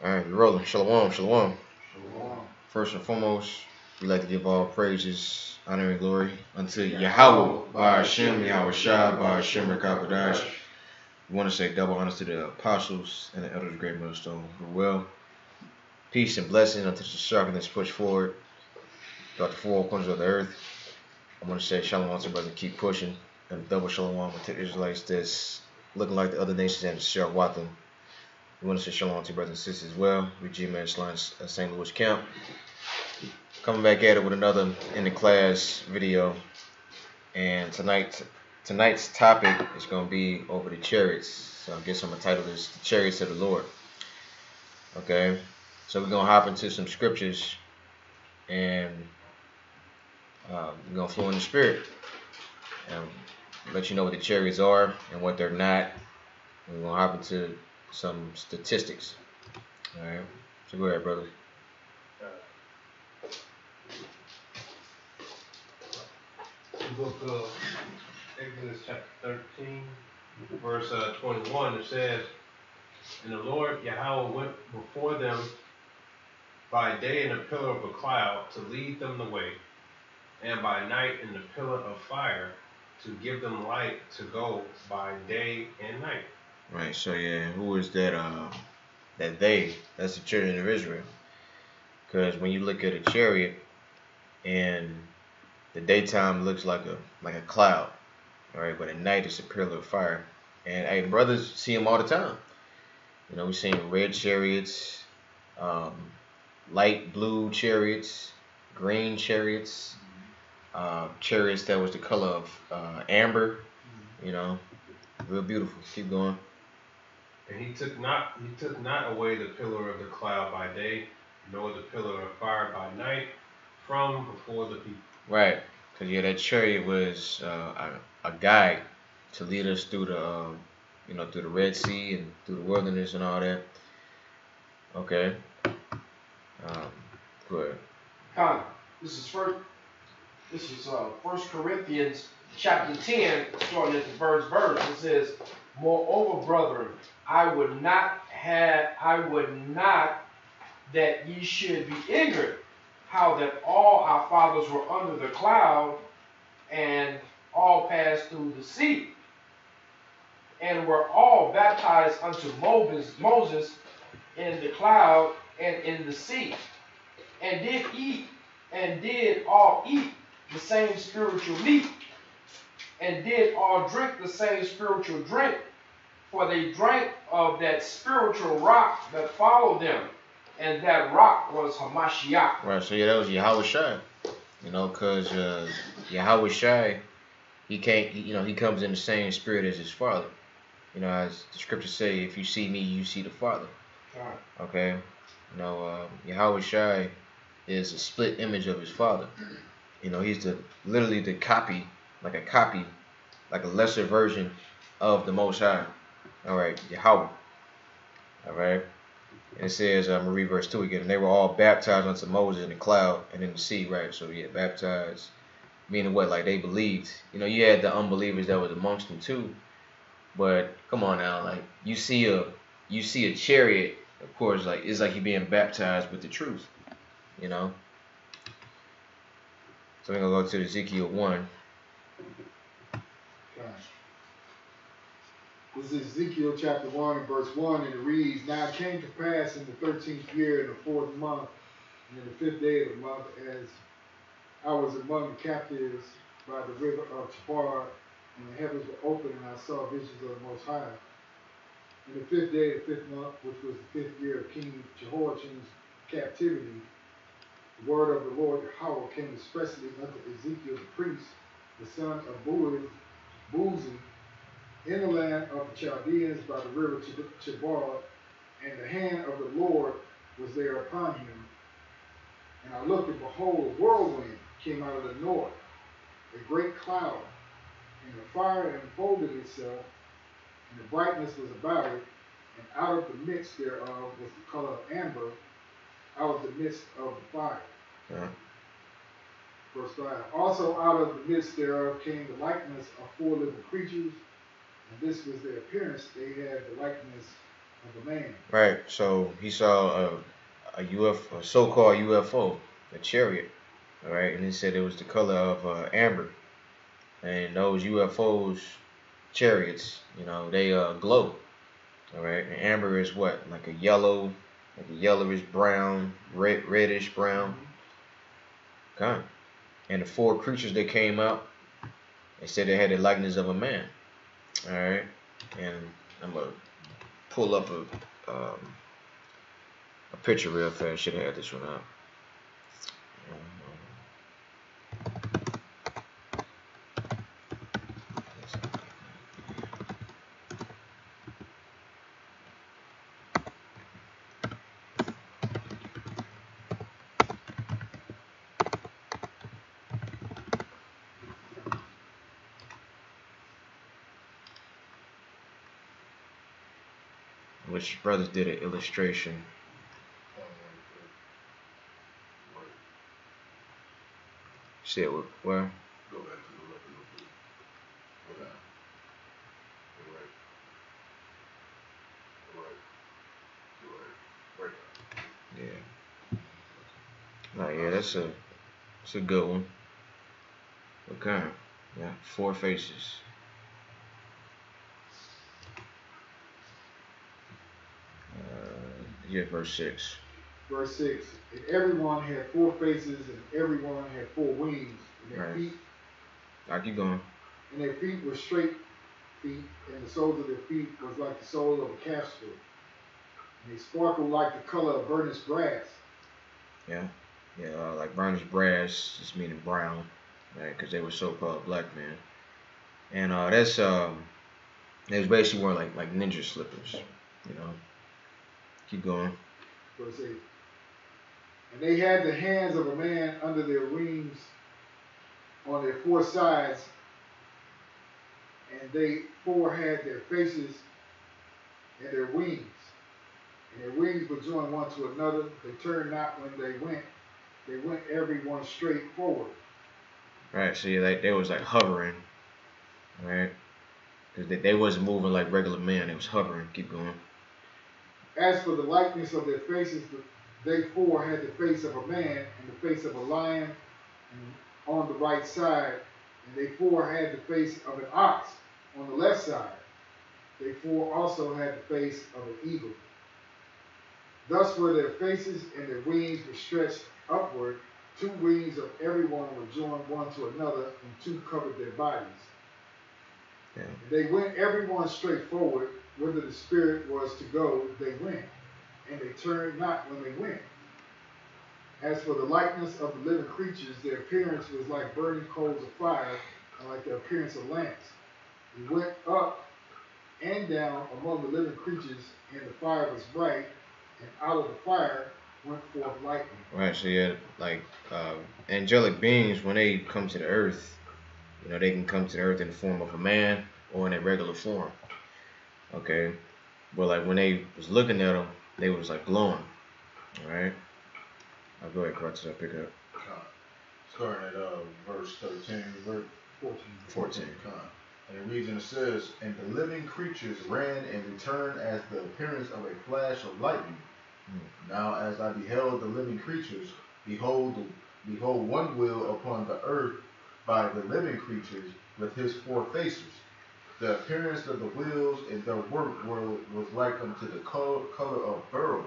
All right, we're rolling. Shalom, shalom. Shalom. First and foremost, we like to give all praises, honor, and glory unto Yahweh, by Hashem, Yahweh Shah, by Hashem, Rekapadash. We want to say double honors to the apostles and the elders of Great Millstone who well. Peace and blessing unto the sharpness push forward throughout the four corners of the earth. I want to say shalom to brother, keep pushing, and double shalom to the Israelites that's looking like the other nations and share with them. We want to say shalom to brothers and sisters as well. We G-Man Slines St. Louis Camp. Coming back at it with another in the class video. And tonight's topic is going to be over the chariots. So I guess I'm going to title this The Chariots of the Lord. Okay. So we're going to hop into some scriptures and we're going to flow in the spirit and let you know what the chariots are and what they're not. And we're going to hop into some statistics. All right. So go ahead, brother. The book of Exodus chapter 13, verse 21, it says, "And the Lord Yahweh went before them by day in a pillar of a cloud to lead them the way, and by night in the pillar of fire to give them light to go by day and night." Right. So yeah, who is that? That they? That's the children of Israel. Because when you look at a chariot, and the daytime looks like a cloud, all right, but at night it's a pillar of fire. And hey, brothers see them all the time. You know, we're seeing red chariots, light blue chariots, green chariots, chariots that was the color of amber. You know, real beautiful. Keep going. And he took not away the pillar of the cloud by day, nor the pillar of fire by night from before the people. Right, because yeah, that chariot was a guide to lead us through the through the Red Sea and through the wilderness and all that. Okay. Go ahead. Con, this is First Corinthians chapter 10, starting at the first verse. It says, "Moreover, brethren, I would not that ye should be ignorant, how that all our fathers were under the cloud, and all passed through the sea, and were all baptized unto Moses in the cloud and in the sea, and did all eat the same spiritual meat, and did all drink the same spiritual drink, for they drank of that spiritual rock that followed them, and that rock was Hamashiach." Right, so yeah, that was Yahweh Shai. You know, because Yahweh Shai, he comes in the same spirit as his father. You know, as the scriptures say, if you see me, you see the Father. Right. Okay? You know, Yahweh Shai is a split image of his father. You know, he's literally the copy, like a lesser version of the Most High. All right, Yahweh. All right. And it says, I'm going to read verse 2 again. "And they were all baptized unto Moses in the cloud and in the sea," right? So, yeah, baptized, meaning what? Like, they believed. You know, you had the unbelievers that was amongst them too. But, come on now, like, you see a chariot, of course, like, it's like you're being baptized with the truth, you know? So, we're going to go to Ezekiel 1. This is Ezekiel chapter 1 and verse 1, and it reads, "Now it came to pass in the 13th year, in the 4th month, and in the 5th day of the month, as I was among the captives by the river of Chabar, and the heavens were open, and I saw visions of the Most High. In the 5th day of the 5th month, which was the 5th year of King Jehoiachin's captivity, the word of the Lord Yahweh came expressly unto Ezekiel the priest, the son of Buzi, in the land of the Chaldeans by the river Chabar, and the hand of the Lord was there upon him. And I looked, and behold, a whirlwind came out of the north, a great cloud, and the fire enfolded itself, and the brightness was about it, and out of the midst thereof was the color of amber, out of the midst of the fire." Yeah. Verse 5, "Also out of the midst thereof came the likeness of 4 living creatures, and this was their appearance. They had the likeness of a man. Right. So he saw a so-called UFO, a chariot. All right, and he said it was the color of amber, and those UFOs, chariots, they glow. All right, and amber is what, like a yellow, like a yellowish brown, reddish brown. Okay. And the four creatures that came out, they said they had the likeness of a man. All right, and I'm gonna pull up a picture real fast. Should have had this one up. Which brothers did an illustration. See it where? Go back to the left a little bit. Go down. Go right. Go right. Right down. Yeah. Oh yeah, that's a good one. Okay. Yeah, four faces. Yeah, verse 6. Verse 6. And everyone had four faces, and everyone had four wings. And their Right. feet. I'll keep going. And their feet were straight feet, and the soles of their feet was like the sole of a calf's foot. And they sparkled like the color of burnished brass. Yeah. Yeah, like burnished brass, just meaning brown, right? Because they were so-called black men. And they was basically wearing like ninja slippers, Keep going. Verse 8. And they had the hands of a man under their wings on their four sides, and they four had their faces and their wings. And their wings were joined one to another. They turned not when they went. They went every one straight forward. Right, so yeah, they was like hovering, right? Because they wasn't moving like regular men. They was hovering. Keep going. As for the likeness of their faces, they four had the face of a man and the face of a lion on the right side, and they four had the face of an ox on the left side. They four also had the face of an eagle. Thus were their faces, and their wings were stretched upward. Two wings of everyone were joined one to another, and two covered their bodies. Yeah. They went everyone straight forward. Whither the Spirit was to go, they went, and they turned not when they went. As for the likeness of the living creatures, their appearance was like burning coals of fire, and like the appearance of lamps. They went up and down among the living creatures, and the fire was bright, and out of the fire went forth lightning. Right, so yeah, like angelic beings, when they come to the earth, they can come to the earth in the form of a man or in a regular form. Okay, but like when they was looking at them, they was like glowing. All right, I'll go ahead, Crutch, I'll pick up. Starting at verse 13, verse 14. And it reads and it says, and the living creatures ran and returned as the appearance of a flash of lightning. Now as I beheld the living creatures, behold one wheel upon the earth by the living creatures with his four faces. The appearance of the wheels and their work was like unto the color of beryl,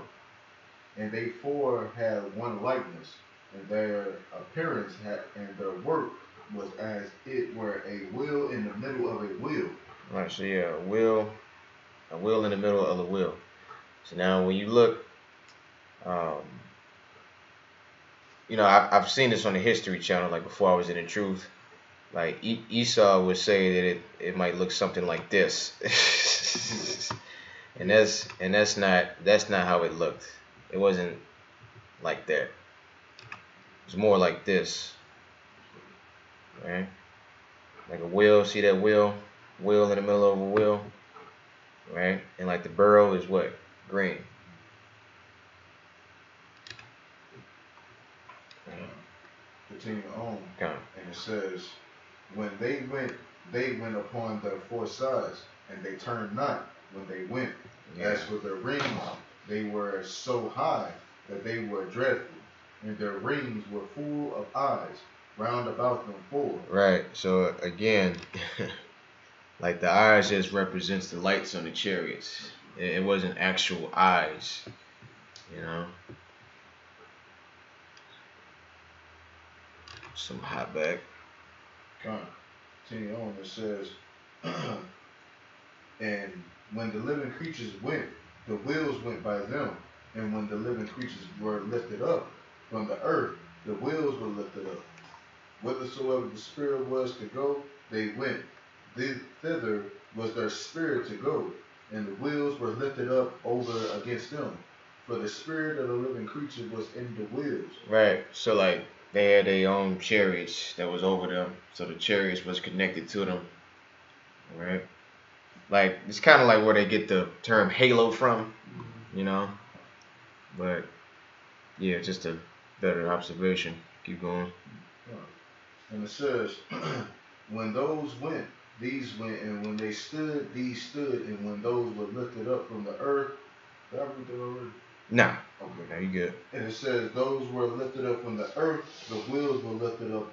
and they four had one likeness, and their appearance and their work was as it were a wheel in the middle of a wheel. Right, so yeah, a wheel in the middle of the wheel. So now when you look, I've seen this on the History Channel, like before I was in the Truth. Like Esau would say that it might look something like this, and that's not how it looked. It wasn't like that. It's more like this, right? Like a wheel. See that wheel? Wheel in the middle of a wheel, right? And like the burrow is what? Green. Continue on, Okay. and it says, when they went upon their four sides, and they turned not, when they went. Yeah. As for their rings, they were so high that they were dreadful, and their rings were full of eyes round about them four. Right. So again, like the eyes just represents the lights on the chariots. It wasn't actual eyes, you know. Some hot back. Continue on, it says, and when the living creatures went, the wheels went by them. And when the living creatures were lifted up from the earth, the wheels were lifted up. Whithersoever the spirit was to go, they went. Thither was their spirit to go, and the wheels were lifted up over against them. For the spirit of the living creature was in the wheels. Right. So like they had their own chariots that was over them. So the chariots was connected to them. Right. Like it's kind of like where they get the term halo from, you know. But yeah, just a better observation. Keep going. And it says, when those went, these went, and when they stood, these stood, and when those were lifted up from the earth, did I read that already? Nah. Okay. Now you good. And it says, those were lifted up from the earth, the wheels were lifted up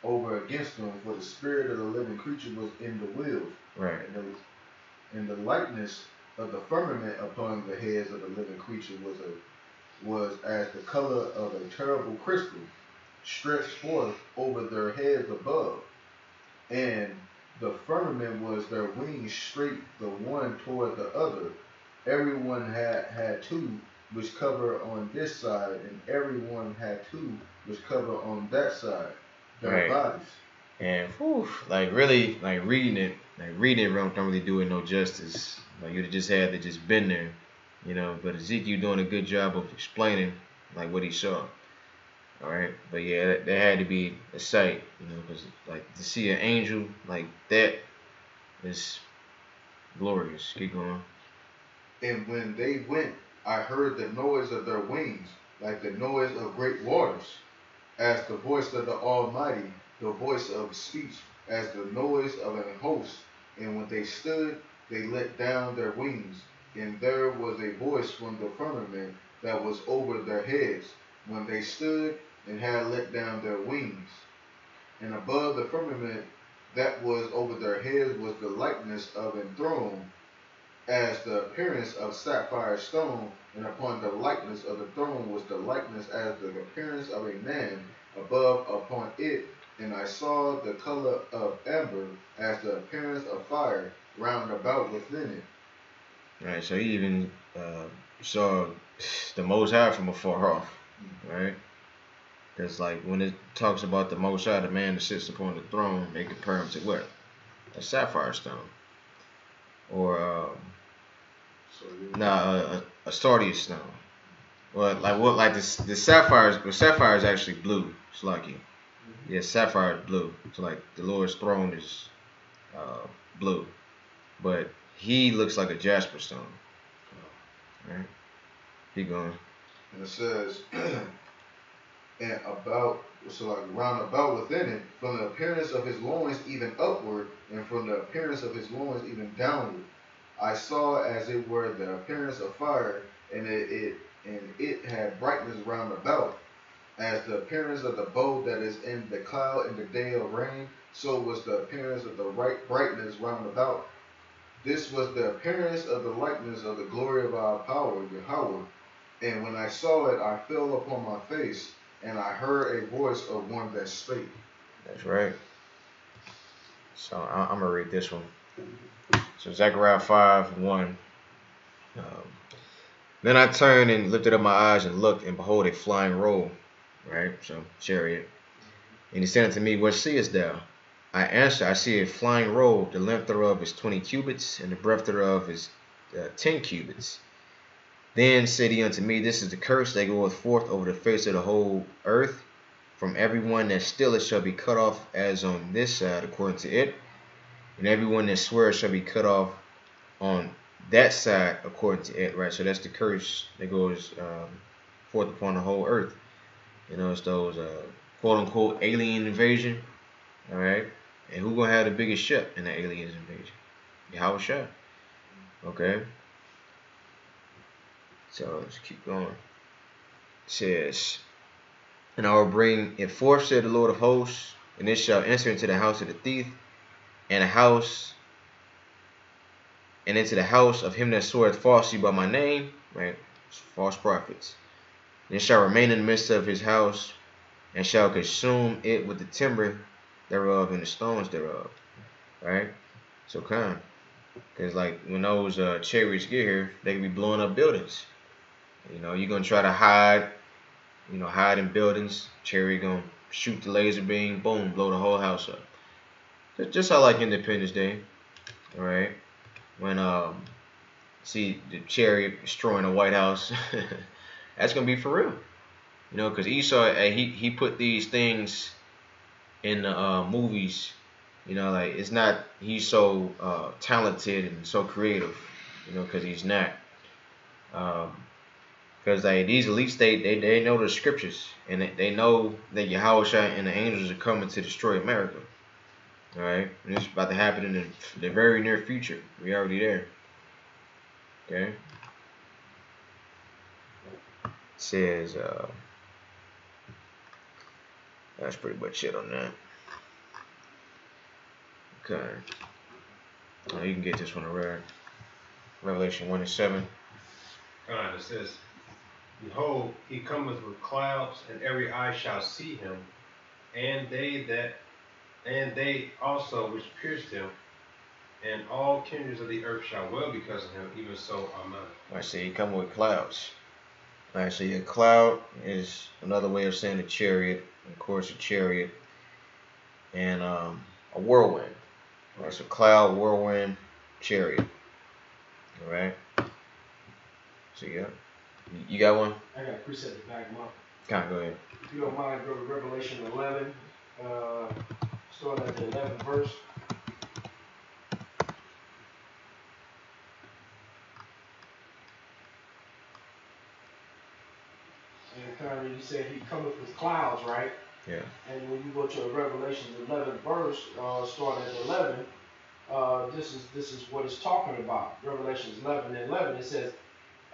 over against them, for the spirit of the living creature was in the wheels. Right. And the likeness of the firmament upon the heads of the living creature was as the color of a terrible crystal, stretched forth over their heads above. And the firmament was their wings straight the one toward the other. Everyone had two which cover on this side, and everyone had two which cover on that side, their bodies. And whew, like really, like reading it don't really do it no justice. Like you'd have just had to just been there, you know. But Ezekiel doing a good job of explaining like what he saw. All right, but yeah, that had to be a sight, you know, because like to see an angel like that is glorious. Keep going. And when they went, I heard the noise of their wings, like the noise of great waters, as the voice of the Almighty, the voice of speech, as the noise of an host. And when they stood, they let down their wings, and there was a voice from the firmament that was over their heads, when they stood and had let down their wings. And above the firmament that was over their heads was the likeness of a throne, as the appearance of sapphire stone, and upon the likeness of the throne was the likeness as the appearance of a man above upon it. And I saw the color of amber as the appearance of fire round about within it. Right, so he even saw the Most High from afar off, right? Because like when it talks about the Most High, the man that sits upon the throne, they compare him to what? A sapphire stone, or a sardius stone. Well, like what? Like the sapphire. The sapphire is actually blue. It's lucky. Yeah, sapphire is blue. So like the Lord's throne is blue, but he looks like a jasper stone. Right? Keep going. And it says, and about, so like round about within it, from the appearance of his loins even upward, and from the appearance of his loins even downward, I saw as it were the appearance of fire, and it had brightness round about, as the appearance of the bow that is in the cloud in the day of rain, so was the appearance of the right brightness round about. This was the appearance of the likeness of the glory of our power, Yahweh. And when I saw it, I fell upon my face, and I heard a voice of one that spake. That's right. So I'm gonna read this one. So Zechariah 5:1. Then I turned and lifted up my eyes and looked, and behold, a flying roll. Right. So chariot. And he said unto me, what seest thou? I answered, I see a flying roll. The length thereof is 20 cubits, and the breadth thereof is 10 cubits. Then said he unto me, this is the curse that goeth forth over the face of the whole earth. From everyone that stealeth shall be cut off as on this side, according to it. And everyone that sweareth shall be cut off on that side, according to it. Right, so that's the curse that goes forth upon the whole earth. You know, it's those quote-unquote alien invasion. All right. And who going to have the biggest ship in the aliens invasion? Yahweh Shah. Okay. So let's keep going. It says, and I will bring it forth, said the Lord of hosts, and it shall enter into the house of the thief, and into the house of him that sweareth falsely by my name, right? False prophets. And it shall remain in the midst of his house, and shall consume it with the timber thereof and the stones thereof, right? So come, because like when those chariots get here, they can be blowing up buildings. You know, you're gonna try to hide, hide in buildings. Chariot gonna shoot the laser beam, boom, blow the whole house up. Just how like Independence Day, all right? When see the chariot destroying the White House, that's gonna be for real. You know, because Esau, he put these things in the movies. You know, like it's not he's so talented and so creative. You know, because he's not. Because like these elites, they know the scriptures and they know that Yahweh and the angels are coming to destroy America. All right, and it's about to happen in the very near future. We already there. Okay. It says that's pretty much it on that. Okay. You can get this one around Revelation 1:7. It says, behold, he cometh with clouds, and every eye shall see him, and they also which pierced him, and all kindreds of the earth shall well because of him, even so, amen. I say he come with clouds. Alright, so a cloud is another way of saying a chariot. Of course, a chariot and a whirlwind. Alright, so cloud, whirlwind, chariot. Alright. So yeah, you got one? I got a precept to back them up. Go ahead. If you don't mind, go to Revelation 11, starting at the 11th verse. And currently you said he cometh with clouds, right? Yeah. And when you go to Revelation 11th verse, starting at 11, this is what it's talking about. Revelation 11:11. It says,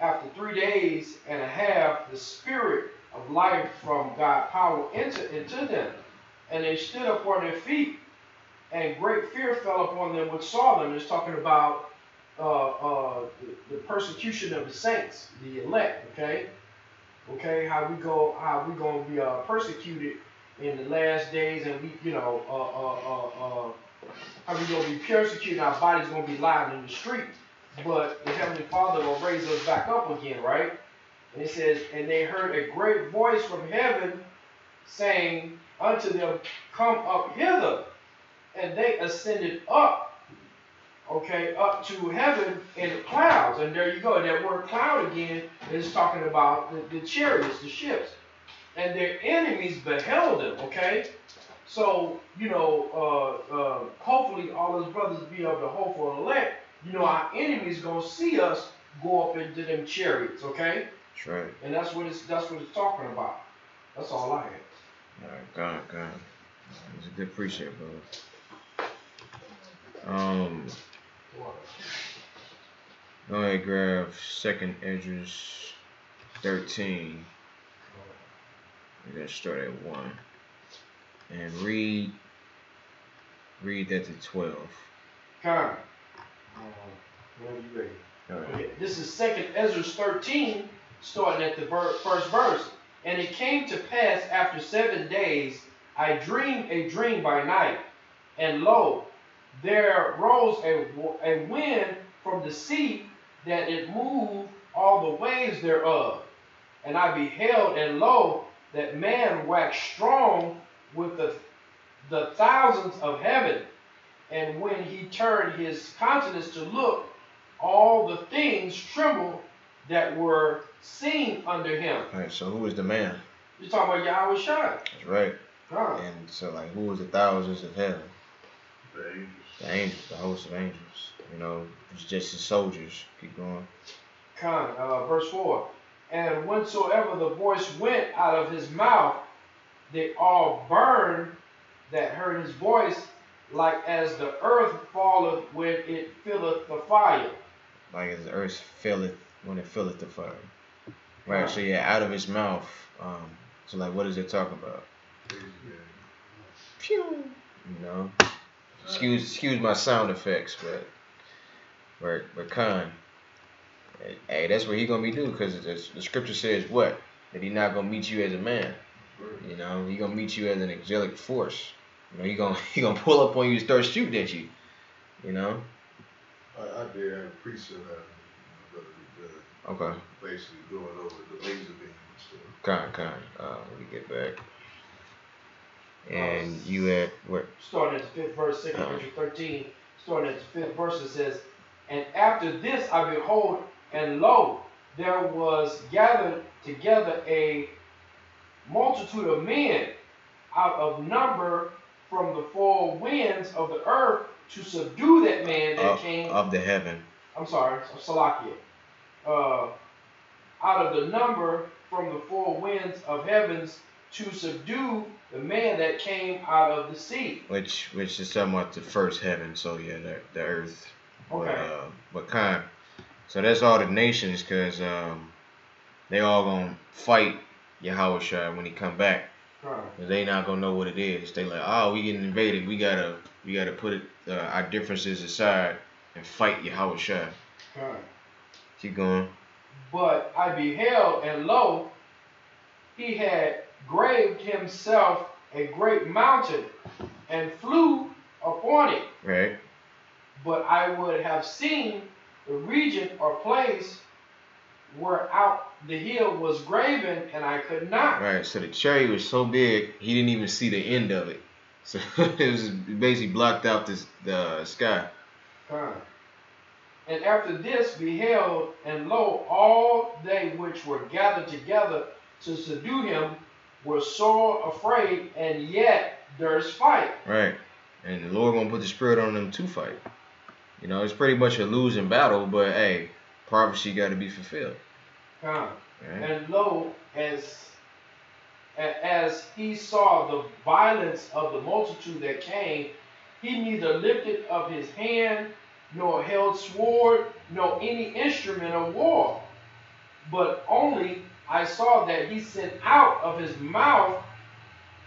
after 3 days and a half, the spirit of life from God power entered into them, and they stood up on their feet, and great fear fell upon them which saw them. It's talking about the persecution of the saints, the elect. Okay, how we gonna be persecuted in the last days, and how we gonna be persecuted, our body's gonna be lying in the street, but the Heavenly Father will raise us back up again, right? And it says, and they heard a great voice from heaven saying unto them, come up hither. And they ascended up, up to heaven in the clouds. And there you go. That word cloud again is talking about the chariots, the ships. And their enemies beheld them, okay? So, hopefully all those brothers be able to hope for elect. Our enemies gonna see us go up into them chariots, okay? That's right. And that's what it's talking about. That's all I have. All right, God. It's a good precept, brother. Go ahead, grab 2nd Ezra 13. We're gonna start at 1 and read that to 12. Come. Whenever you ready. All right. Okay. This is 2nd Ezra 13, starting at the first verse. And it came to pass after 7 days, I dreamed a dream by night, and lo, there rose a wind from the sea, that it moved all the waves thereof. And I beheld, and lo, that man waxed strong with the thousands of heaven. And when he turned his countenance to look, all the things trembled that were seen under him. All right, so who is the man? You're talking about Yahweh Shai. That's right. Huh. And so, like, who is the thousands of heaven? The angels. The angels, the host of angels. It's just his soldiers. Keep going. Verse 4. And whensoever the voice went out of his mouth, they all burned that heard his voice, like as the earth falleth when it filleth the fire. like as the earth filleth when it filleth the fire. Right. So yeah, out of his mouth. So like, what does it talk about? Pew. You know. Excuse my sound effects, but Khan. Hey, that's what he gonna be doing, because the scripture says what? That he not gonna meet you as a man. You know, he gonna meet you as an angelic force. You know, he gonna pull up on you and start shooting at you. You know. I did have a precept Okay. basically going over the laser beam and stuff. Con. Let me get back. And you at what? Starting at the 5th verse, 2 Corinthians 13, starting at the 5th verse, it says, "And after this I behold, and lo, there was gathered together a multitude of men out of number from the four winds of the earth to subdue that man that came of the heaven." I'm sorry, Salakia. Out of the number from the four winds of heavens to subdue the man that came out of the sea. Which is talking about the first heaven. So yeah, the earth. Okay. But kind. So that's all the nations, because they all gonna fight Yahushua when he come back. Right. They not gonna know what it is. They like, oh, we getting invaded. We gotta put it, our differences aside and fight Yahushua. Right. Keep going. But I beheld, and lo, he had graved himself a great mountain and flew upon it. Right. But I would have seen the region or place where out the hill was graven, and I could not. Right. So the chariot was so big, he didn't even see the end of it. So it was basically blocked out the sky. And after this beheld, and lo, all they which were gathered together to subdue him were sore afraid, and yet durst fight. Right. And the Lord gonna put the spirit on them to fight. You know, it's pretty much a losing battle, but hey, prophecy got to be fulfilled. Right. And lo, as he saw the violence of the multitude that came, he neither lifted up his hand, nor held sword, nor any instrument of war. But only I saw that he sent out of his mouth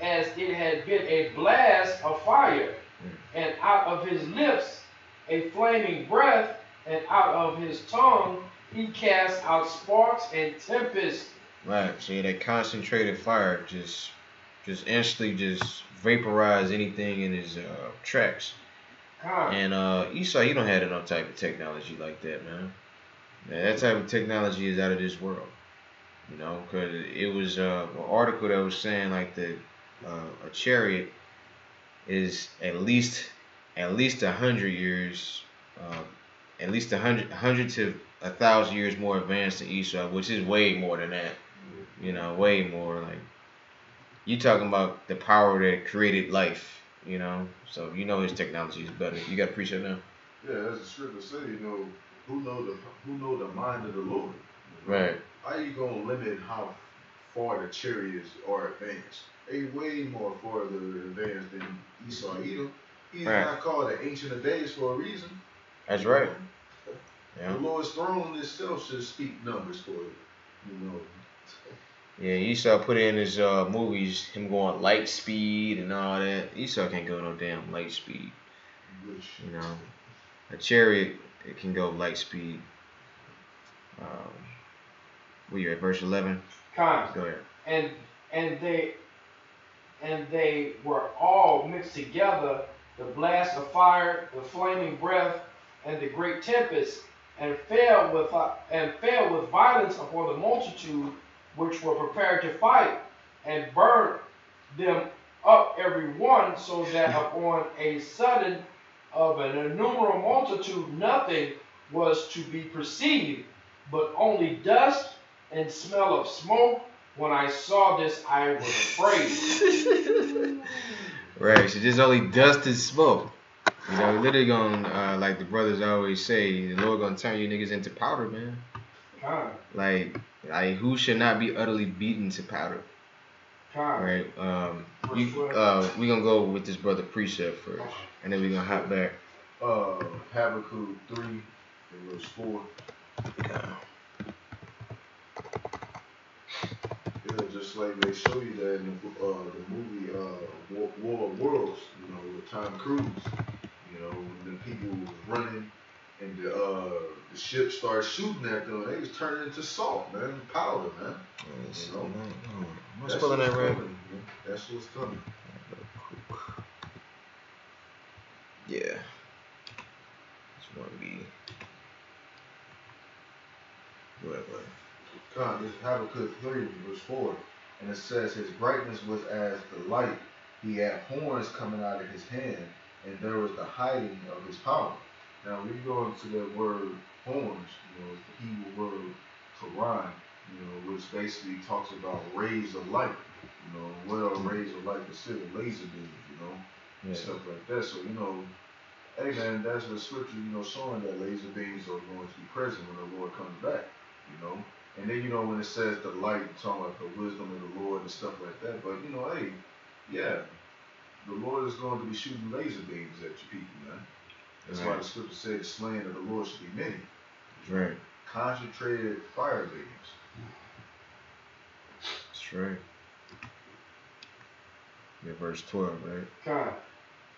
as it had been a blast of fire, and out of his lips a flaming breath, and out of his tongue he cast out sparks and tempest. Right. So yeah, that concentrated fire just instantly just vaporize anything in his tracks. And Esau, he don't have no type of technology like that, man. That type of technology is out of this world. You know, because it was an article that was saying like that a chariot is at least 100 years, at least 100 to 1,000 years more advanced than Esau, which is way more than that. You know, way more. Like, you talking about the power that created life. You know, so you know his technology is better. You got a precept now? Yeah, as the scripture say, you know, who know the mind of the Lord. Right. How you gonna limit how far the chariots are advanced? They way more farther advanced than Esau Edom. He's not called the Ancient of Days for a reason. That's right. Yeah. The Lord's throne itself should speak numbers for it. You know. Yeah, Esau put in his movies, him going light speed and all that. Esau can't go no damn light speed. You know, a chariot, it can go light speed. Where you at, verse 11? Go ahead. And they were all mixed together, the blast of fire, the flaming breath, and the great tempest, and fell with violence upon the multitude which were prepared to fight, and burned them up every one, so that upon a sudden of an innumerable multitude nothing was to be perceived, but only dust and smell of smoke. When I saw this, I was afraid. Right, so just only dust and smoke. You know, literally gonna, like the brothers always say, the Lord gonna turn you niggas into powder, man. Like who should not be utterly beaten to powder? Right. We gonna go with this brother precept first, and then we gonna hop back. Habakkuk 3, in verse 4. Okay. Yeah, just like they show you that in the movie War of Worlds, you know, with Tom Cruise. You know, when the people was running and the ship started shooting at them, they was turning into salt, man, powder, man. You know, Am I spelling that right? coming, man. That's what's coming. Yeah. This one be. Whatever. Come, this is Habakkuk 3, verse 4. And it says, his brightness was as the light. He had horns coming out of his hand, and there was the hiding of his power. Now, we go into the word horns, you know, it's the Hebrew word Quran, you know, which basically talks about rays of light. You know, what are rays of light considered? Laser beams, you know, and stuff like that. So, you know, hey man, that's the scripture, you know, showing that laser beams are going to be present when the Lord comes back, you know. And then, you know, when it says the light, talking about the wisdom of the Lord and stuff like that. But, you know, hey, yeah, the Lord is going to be shooting laser beams at your people, man. That's why the scripture said the slaying of the Lord should be many. That's right. Concentrated fire beams. That's right. Yeah, verse 12, right? Kind.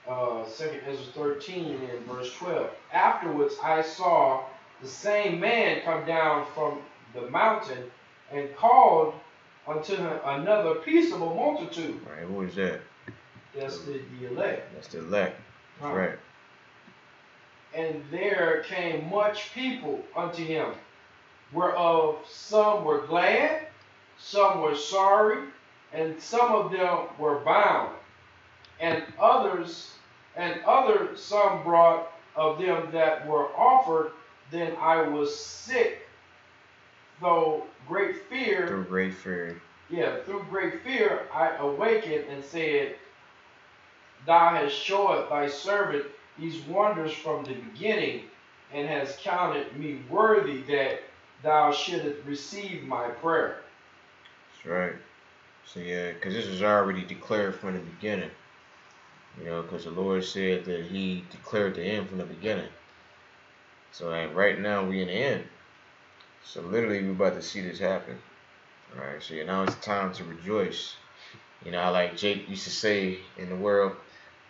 2nd Ezra 13 and verse 12. Afterwards I saw the same man come down from the mountain and called unto him another peaceable multitude. Right, who is that? That's the elect. That's the elect. That's right. And there came much people unto him, whereof some were glad, some were sorry, and some of them were bound, and other some brought of them that were offered. Then I was sick, through great fear. Through great fear. Yeah, through great fear I awakened and said, Thou hast showed thy servant these wonders from the beginning, and hast counted me worthy that thou shouldest receive my prayer. That's right. So yeah, because this was already declared from the beginning. You know, because the Lord said that he declared the end from the beginning. So right now we in the end. So literally we're about to see this happen. Alright, so now it's time to rejoice. You know, like Jake used to say in the world,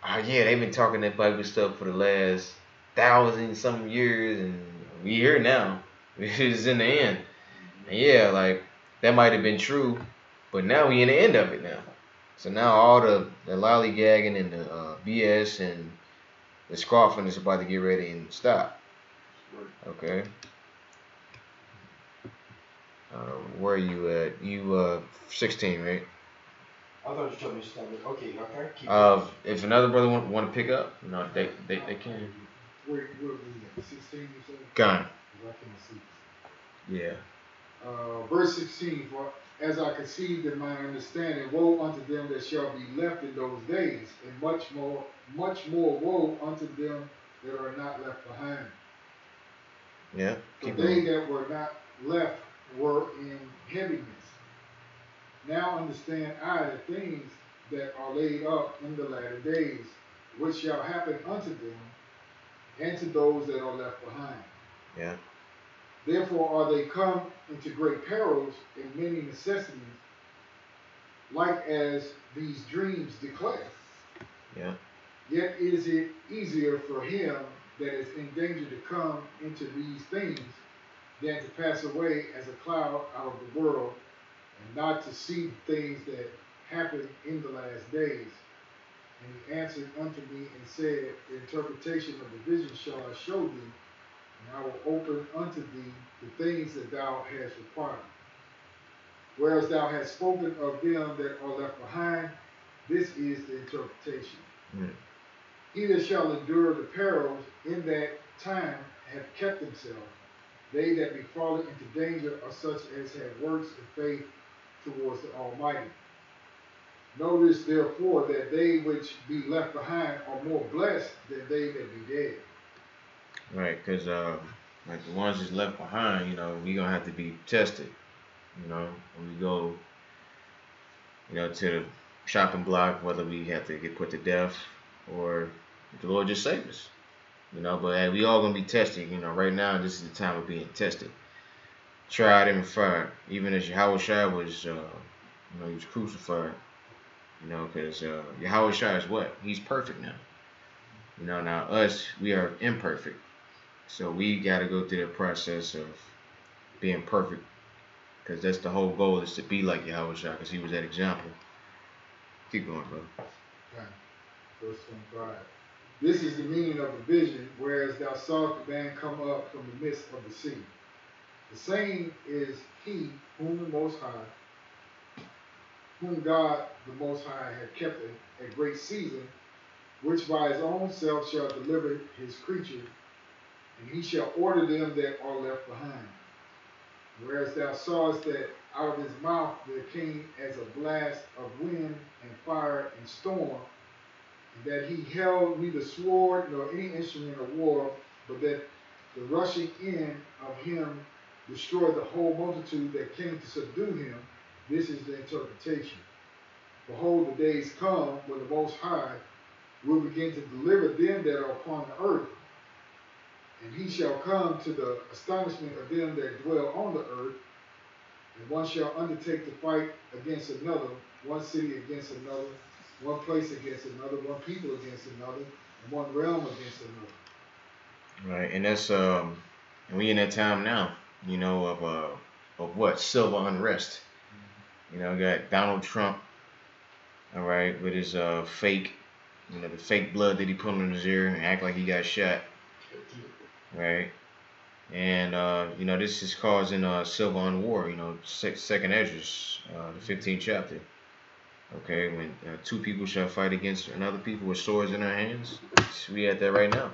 oh yeah, they've been talking that Bible stuff for the last 1,000-some years, and we here now. It's in the end. And yeah, like that might have been true, but now we in the end of it now. So now all the lollygagging and the BS and the scoffing is about to get ready and stop. Okay. Where are you at? You 16, right? I thought you told me to stop it. Okay, keep going. If another brother want to pick up, no, they can. Where we at? 16, you said? Gone. I can't see. Yeah. Verse 16, for as I conceived in my understanding, woe unto them that shall be left in those days, and much more woe unto them that are not left behind. Yeah. For they that were not left were in heaviness. Now understand I the things that are laid up in the latter days, which shall happen unto them, and to those that are left behind. Yeah. Therefore are they come into great perils and many necessities, like as these dreams declare. Yeah. Yet is it easier for him that is in danger to come into these things than to pass away as a cloud out of the world, and not to see things that happen in the last days. And he answered unto me and said, the interpretation of the vision shall I show thee, and I will open unto thee the things that thou hast required. Whereas thou hast spoken of them that are left behind, this is the interpretation. He that shall endure the perils in that time have kept himself. They that be fallen into danger are such as have works of faith towards the Almighty. Notice therefore that they which be left behind are more blessed than they that be dead. Right, because like the ones that's left behind, you know, we gonna have to be tested. You know, when we go, you know, to the shopping block, whether we have to get put to death or the Lord just save us. You know, but hey, we all gonna be tested. You know, right now this is the time of being tested, tried and fired. Even as Yahweh Shai was, he was crucified. You know, because Yahweh Shai is what? He's perfect now. You know, now us, we are imperfect. So we got to go through the process of being perfect, because that's the whole goal, is to be like Yahweh Shai, because he was that example. Keep going, bro. Okay. Verse 25. This is the meaning of the vision, whereas thou sawest the man come up from the midst of the sea. The same is he whom the Most High, whom God the Most High had kept a great season, which by his own self shall deliver his creature, and he shall order them that are left behind. Whereas thou sawest that out of his mouth there came as a blast of wind and fire and storm, and that he held neither sword nor any instrument of war, but that the rushing in of him destroyed the whole multitude that came to subdue him. This is the interpretation. Behold, the days come when the Most High will begin to deliver them that are upon the earth, and he shall come to the astonishment of them that dwell on the earth, and one shall undertake to fight against another, one city against another, one place against another, one people against another, and one realm against another. Right, and that's and we in that time now, you know, of what? Civil unrest. You know, we got Donald Trump, all right, with his fake, the fake blood that he put in his ear and act like he got shot, right? And this is causing civil war. You know, Second Esdras, the 15th chapter. Okay, when two people shall fight against another people with swords in their hands. We at that right now.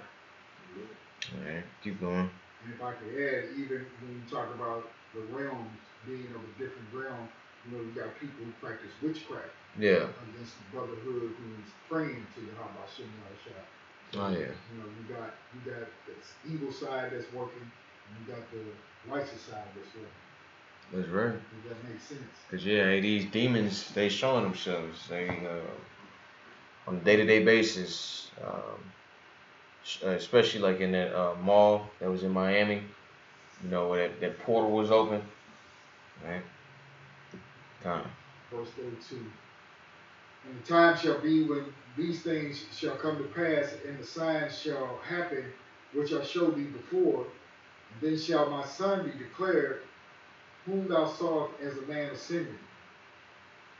All right, keep going. And if I could add, even when you talk about the realms being of a different realm, you got people who practice witchcraft. Yeah. Against the brotherhood who's praying to the Habashim Shah. Oh yeah. You got this evil side that's working, and you got the righteous side that's working. That's right. Does that make sense? Cause these demons, they showing themselves. They on a day-to-day basis, especially like in that mall that was in Miami. You know, where that portal was open. Right. Time. Verse 32. And the time shall be when these things shall come to pass, and the signs shall happen, which I showed thee before. And then shall my son be declared, whom thou sawest as a man ascending.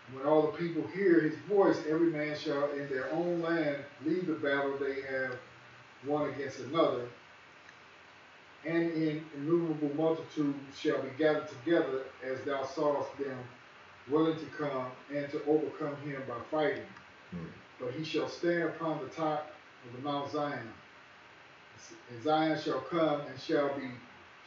And when all the people hear his voice, every man shall in their own land leave the battle they have one against another, and in innumerable multitude shall be gathered together, as thou sawest them, willing to come and to overcome him by fighting. But he shall stand upon the top of the Mount Zion. And Zion shall come and shall be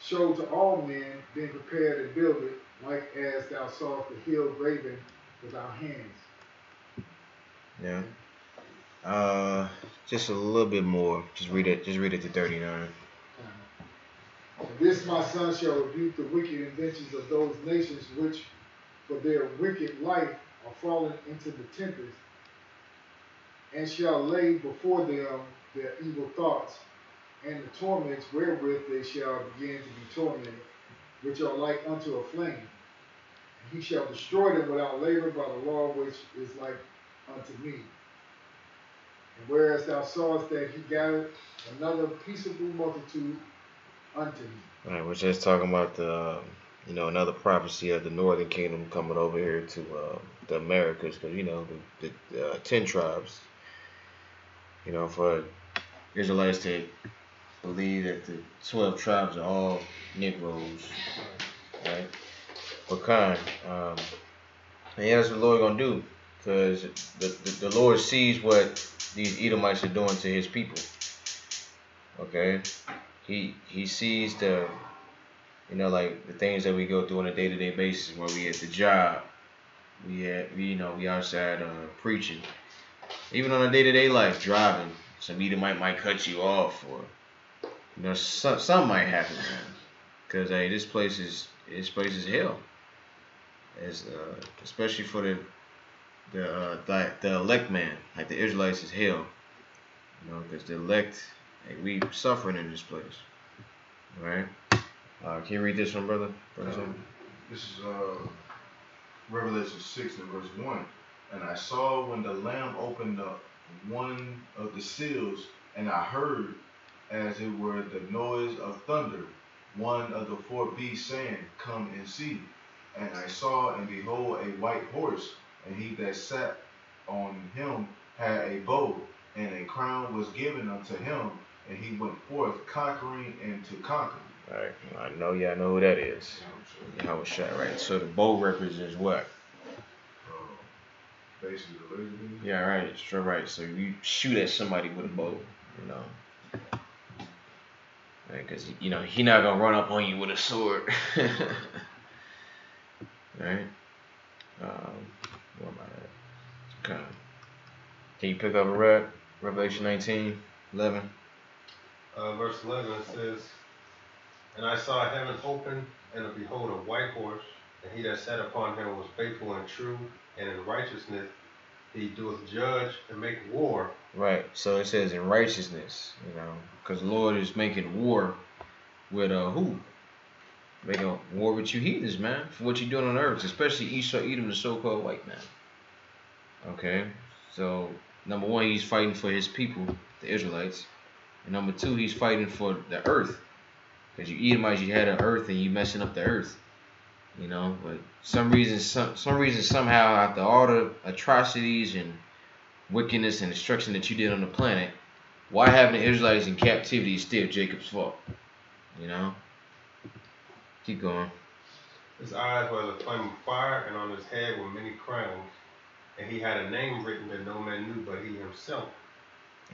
showed to all men, being prepared and builded, like as thou sawest the hill graven with our hands. Yeah. Just a little bit more. Just read it to 39. And this my son shall rebuke the wicked inventions of those nations which for their wicked life are fallen into the tempest, and shall lay before them their evil thoughts, and the torments wherewith they shall begin to be tormented, which are like unto a flame. And he shall destroy them without labor by the law which is like unto me. And whereas thou sawest that he gathered another peaceable multitude unto him. All right, we're just talking about the another prophecy of the northern kingdom coming over here to the Americas, because the 10 tribes. For Israelites to believe that the 12 tribes are all Negroes, right? What kind? And that's what the Lord gonna do, because the Lord sees what these Edomites are doing to His people. Okay, He sees the like the things that we go through on a day-to-day basis, where we at the job, we outside preaching, even on a day-to-day life, driving. Some Edomite might cut you off, or something might happen, man. Because this place is hell. As especially for the elect man, like the Israelites is hell. Because the elect Hey, we suffering in this place. All right. Can you read this one, brother? This is Revelation 6 and verse 1. And I saw when the Lamb opened up one of the seals, and I heard, as it were the noise of thunder, one of the four beasts saying, Come and see. And I saw, and behold, a white horse, and he that sat on him had a bow, and a crown was given unto him, and he went forth conquering and to conquer. All right. I know y'all know who that is. Yahweh Shai, right? So the bow represents what? Basically the laser beam. Yeah, right. Sure, right. So you shoot at somebody with a bow, you know. Because, you know, he not going to run up on you with a sword. Right? Where am I at? Okay. Can you pick up a read? Revelation 19:11. Verse 11 says, And I saw heaven open, and behold, a white horse, and he that sat upon him was faithful and true, and in righteousness he doeth judge and make war. Right. So it says in righteousness, you know, because the Lord is making war with who? Making war with you heathens, man, for what you're doing on earth, especially Esau, Edom, the so-called white man. Okay. So number one, he's fighting for his people, the Israelites, and number two, he's fighting for the earth. Because you Edomites, you had an earth and you messing up the earth, you know. But some reason, somehow, after all the atrocities and wickedness and destruction that you did on the planet, why having the Israelites in captivity is still Jacob's fault, you know. Keep going. His eyes were as a flame of fire, and on his head were many crowns. And he had a name written that no man knew but he himself.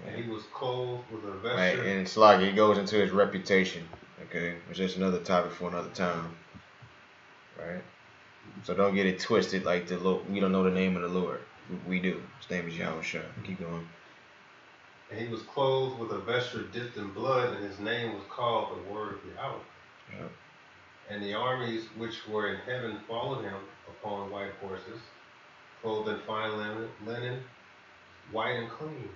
And he was clothed with a vesture. Right, and it's like it goes into his reputation. Okay, it's just another topic for another time. Right? So don't get it twisted like the Lord. We don't know the name of the Lord. We do. His name is Yahweh Shai. Keep going. And he was clothed with a vesture dipped in blood, and his name was called the Word of Yahweh. Yep. And the armies which were in heaven followed him upon white horses, clothed in fine linen, white and clean.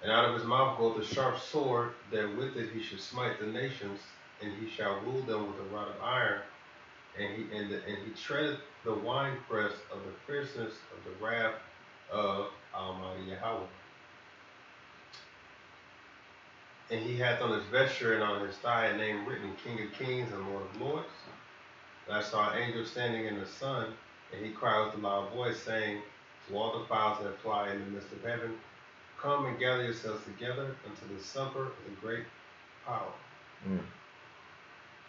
And out of his mouth goeth a sharp sword, that with it he should smite the nations, and he shall rule them with a rod of iron. And he treadeth the winepress of the fierceness of the wrath of Almighty Yahweh. And he hath on his vesture and on his thigh a name written, King of Kings and Lord of Lords. And I saw an angel standing in the sun, and he cried with a loud voice, saying to all the fowls that fly in the midst of heaven, Come and gather yourselves together unto the supper of the great power,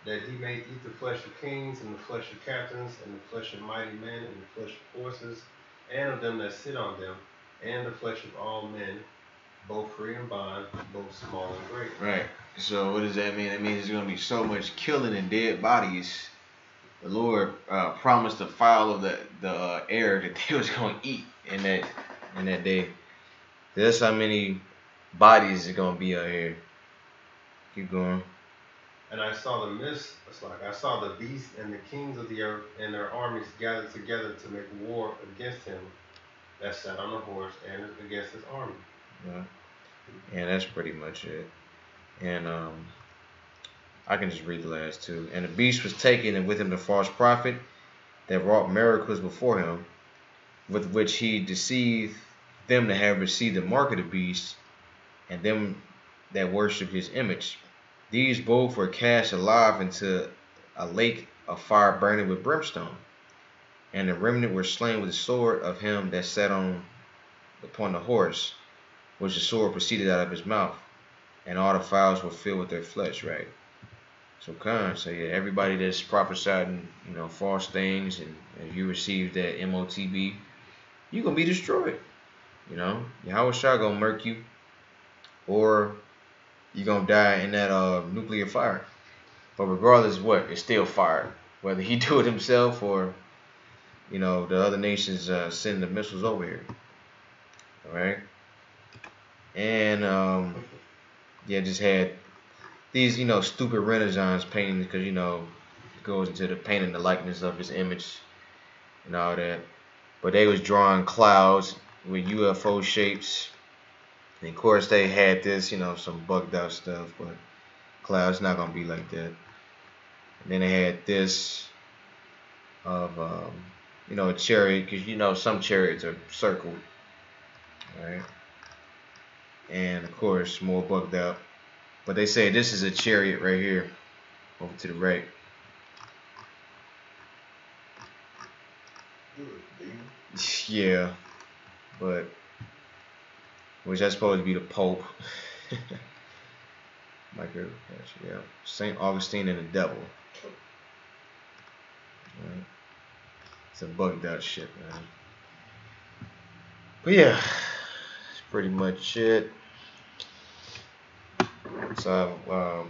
that he may eat the flesh of kings, and the flesh of captains, and the flesh of mighty men, and the flesh of horses, and of them that sit on them, and the flesh of all men, both free and bond, both small and great. Right. So what does that mean? It means there's going to be so much killing and dead bodies. The Lord promised the fowl of the air that they was going to eat in that day. That's how many bodies is going to be out here. Keep going. And I saw the mist, I saw the beast and the kings of the earth and their armies gathered together to make war against him that sat on the horse and against his army. Yeah. And that's pretty much it. And I can just read the last two. And the beast was taken, and with him the false prophet that wrought miracles before him, with which he deceived them that have received the mark of the beast, and them that worship his image. These both were cast alive into a lake of fire burning with brimstone. And the remnant were slain with the sword of him that sat upon the horse, which the sword proceeded out of his mouth. And all the fowls were filled with their flesh, right? So yeah, everybody that's prophesying, you know, false things, and if you receive that MOTB, you're going to be destroyed. You know, Yahweh Shai gonna murk you, or you're gonna die in that nuclear fire. But regardless of what, it's still fire. Whether he do it himself or, you know, the other nations send the missiles over here. Alright? And yeah, just had these, you know, stupid Renaissance paintings, because, you know, it goes into the painting the likeness of his image and all that. But they was drawing clouds with UFO shapes And of course, they had this, some bugged out stuff, but Cloud's not gonna be like that. And then they had this of, a chariot, because some chariots are circled, right? And of course, more bugged out. But they say this is a chariot right here, over to the right. Yeah, but which that's supposed to be the Pope. Michael, yeah, Saint Augustine and the Devil. Right. Some bugged out shit, man. But yeah, that's pretty much it. So,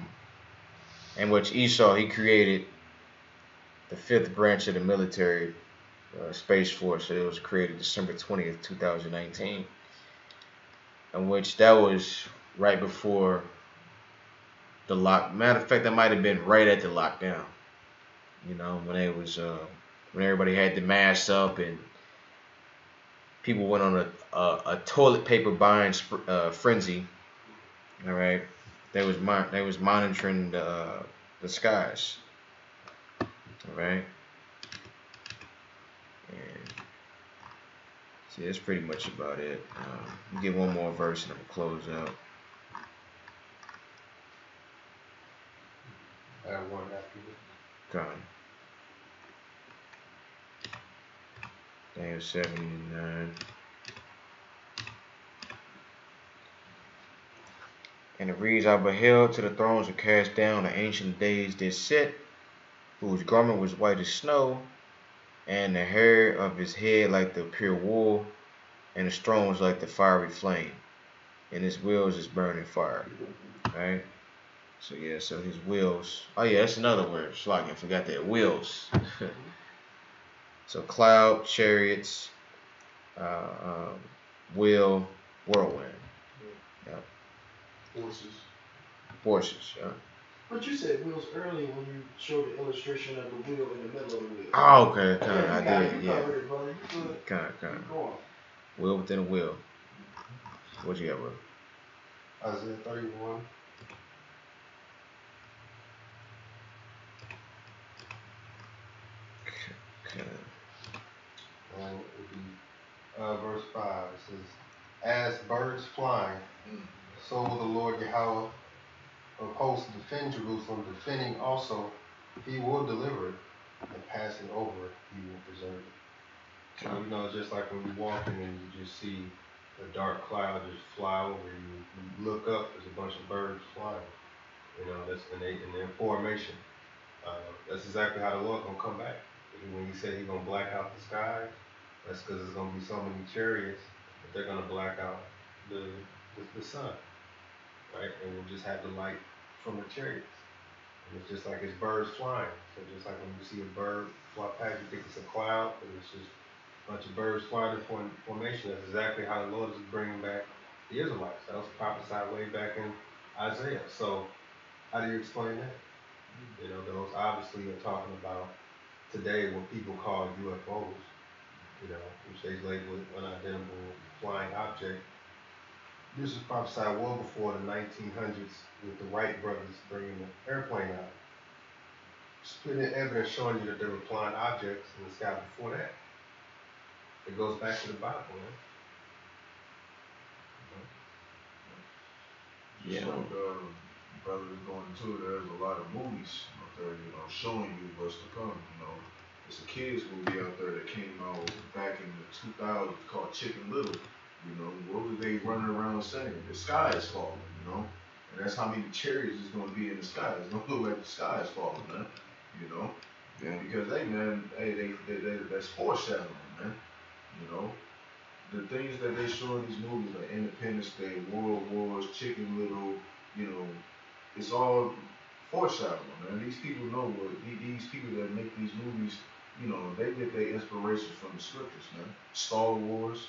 in which Esau, he created the 5th branch of the military Space Force. So it was created December 20th, 2019. In which that was right before the lock. Matter of fact, that might have been right at the lockdown. When it was when everybody had the masks up and people went on a toilet paper buying frenzy. All right, they was monitoring the skies. All right, and see, that's pretty much about it. We'll get one more verse and I'm gonna close out. I have one after this. Come. Daniel 79. And it reads, I beheld till the thrones were cast down, the ancient days did sit, whose garment was white as snow, and the hair of his head like the pure wool, and his throne was like the fiery flame, and his wheels is burning fire. Right? So yeah, so his wheels. Oh yeah, that's another word. Slogan, forgot that. Wheels. So cloud, chariots, wheel, whirlwind. Yeah. Forces, yeah. But you said wheels early when you showed the illustration of the wheel in the middle of the wheel. Oh, okay, kind of, Yeah, I did, you yeah. covered it, brother. You good. Kind of. Go on. Wheel within a wheel. What you got, bro? Isaiah 31. Okay. And it would be verse 5. It says, as birds flying, so will the Lord Yahweh of hosts defend Jerusalem, defending also, he will deliver it, and passing over it, he will preserve it. So, just like when you're walking and you just see a dark cloud just fly over you, you look up, there's a bunch of birds flying. That's in their formation. That's exactly how the Lord gonna come back. When he said he's gonna black out the sky, that's because there's gonna be so many chariots that they're gonna black out the sun, right? And we'll just have the light from the chariots. And it's just like it's birds flying. So just like when you see a bird fly past, you think it's a cloud, but it's just a bunch of birds flying in formation. That's exactly how the Lord is bringing back the Israelites. That was prophesied way back in Isaiah. So how do you explain that? Those obviously are talking about today what people call UFOs, which they label unidentifiable flying object. This was prophesied well before the 1900s with the Wright brothers bringing the airplane out. There's plenty of evidence showing you that there were flying objects in the sky before that. It goes back to the Bible, man. Yeah. So, brother is going into, there's a lot of movies out there, showing you what's to come. It's a kids movie out there that came out back in the 2000s called Chicken Little. What was they running around saying? The sky is falling, and that's how many chariots is going to be in the sky. It's going to look like the sky is falling, man. Yeah. Because that's foreshadowing, man. The things that they show in these movies like Independence Day, World Wars, Chicken Little, it's all foreshadowing, man. These people know these people that make these movies, they get their inspiration from the scriptures, man. Star Wars,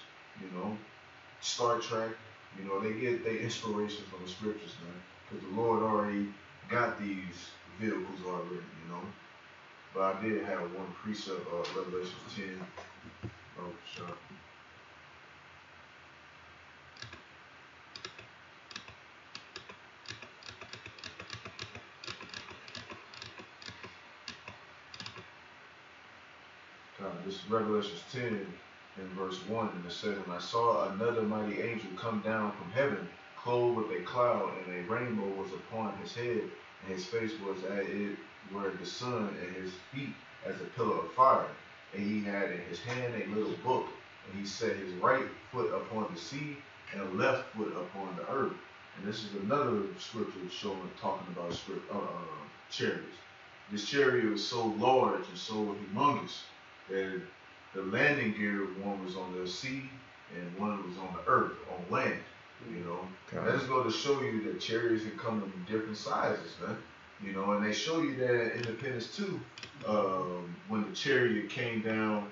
Star Trek, they get their inspiration from the scriptures, man. Because the Lord already got these vehicles already, But I did have one precept of Revelation 10. Oh, sure. This is Revelation 10 and verse 1, and it says, "And I saw another mighty angel come down from heaven, clothed with a cloud, and a rainbow was upon his head, and his face was as it were the sun, and his feet as a pillar of fire. And he had in his hand a little book, and he set his right foot upon the sea, and a left foot upon the earth." And this is another scripture talking about chariots. This chariot was so large and so humongous that the landing gear, one was on the sea and one was on the earth, on land. You know, that is going to show you that chariots can come in different sizes, man. You know, and they show you that in Independence 2, when the chariot came down,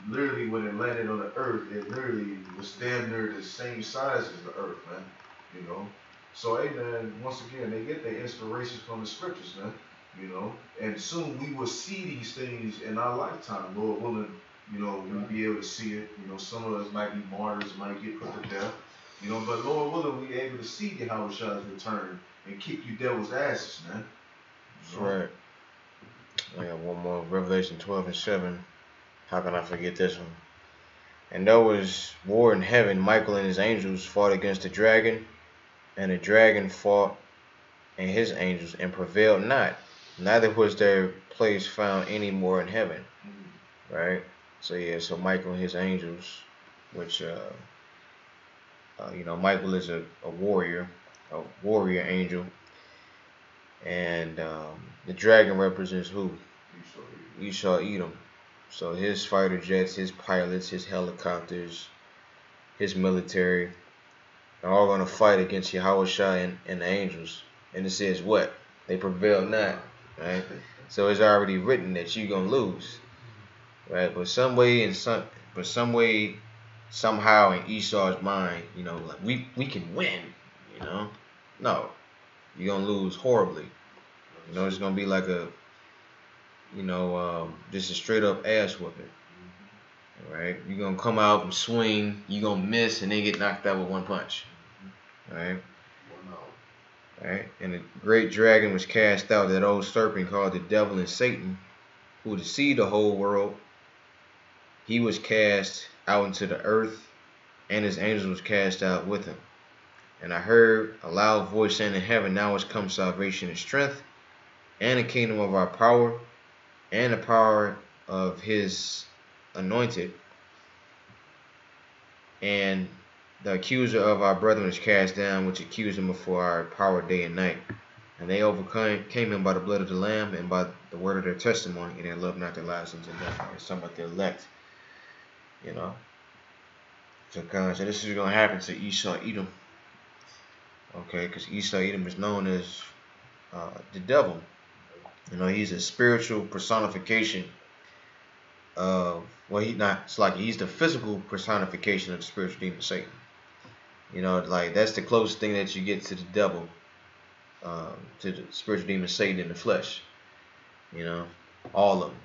literally when it landed on the earth, it literally was damn near the same size as the earth, man. You know, so hey, man, once again, they get their inspirations from the scriptures, man. You know, and soon we will see these things in our lifetime, Lord willing. You know, we'll be able to see it. You know, some of us might be martyrs, might get put to death. You know, but Lord willing, we'll be able to see Yahushua's return and kick you devil's asses, man. That's right. I got one more. Revelation 12 and 7. How can I forget this one? "And there was war in heaven. Michael and his angels fought against the dragon, and the dragon fought and his angels and prevailed not. Neither was their place found any more in heaven." Right? So yeah, so Michael and his angels, which you know, Michael is a warrior angel, and the dragon represents who? Esau, Edom. So his fighter jets, his pilots, his helicopters, his military are all going to fight against Yahushua and the angels. And it says what? They prevail not, right? So it's already written that you're going to lose, right? But somehow in Esau's mind, you know, like we can win, you know? No, you're going to lose horribly. You know, it's going to be like a, you know, just a straight up ass whooping. Right? You're going to come out and swing, you're going to miss, and then get knocked out with one punch. Right? Right? And the great dragon was cast out, that old serpent called the devil and Satan, who deceived the whole world. He was cast out into the earth, and his angels was cast out with him. And I heard a loud voice saying in heaven, "Now has come salvation and strength, and the kingdom of our power, and the power of his anointed. And the accuser of our brethren is cast down, which accused him before our power day and night. And they overcame him by the blood of the Lamb and by the word of their testimony, and they loved not their lives unto death." It's talking about the elect, you know. So God said this is going to happen to Esau, Edom. Okay, because Esau, Edom is known as the devil. You know, he's a spiritual personification of, well, he's the physical personification of the spiritual demon Satan. You know, like that's the closest thing that you get to the devil, to the spiritual demon Satan in the flesh. You know, all of them.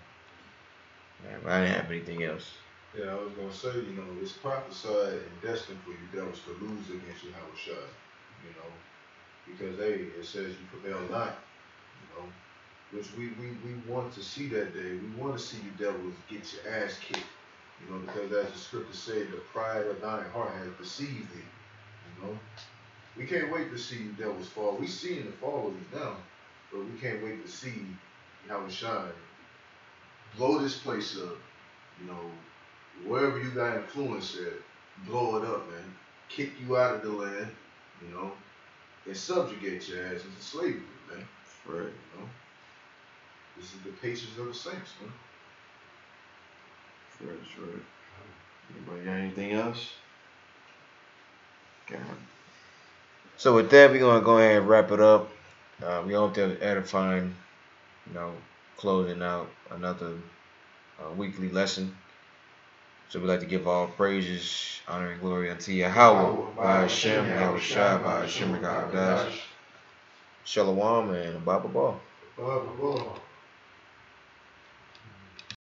Yeah, but I didn't have anything else. Yeah, I was going to say, you know, it's prophesied and destined for you devils to lose against Yahushua, you know, because, hey, it says you prevail not, you know, which we want to see that day. We want to see you devils get your ass kicked, you know, because as the scripture said, the pride of thine heart has deceived thee, you know. We can't wait to see you devils fall. We seeing the fall of you now, but we can't wait to see Yahushua blow this place up, you know, wherever you got influence at, blow it up, man. Kick you out of the land, you know, and subjugate your ass into slavery, man. Right. You know? This is the patience of the saints, man. That's right. Anybody got anything else? Okay. So with that, we're going to go ahead and wrap it up. We hope that was edifying, you know, closing out another weekly lesson. So we'd like to give all praises, honor, and glory unto Yahweh, by Hashem, Yahushua, by Hashem, Shalom, and Baba Ba.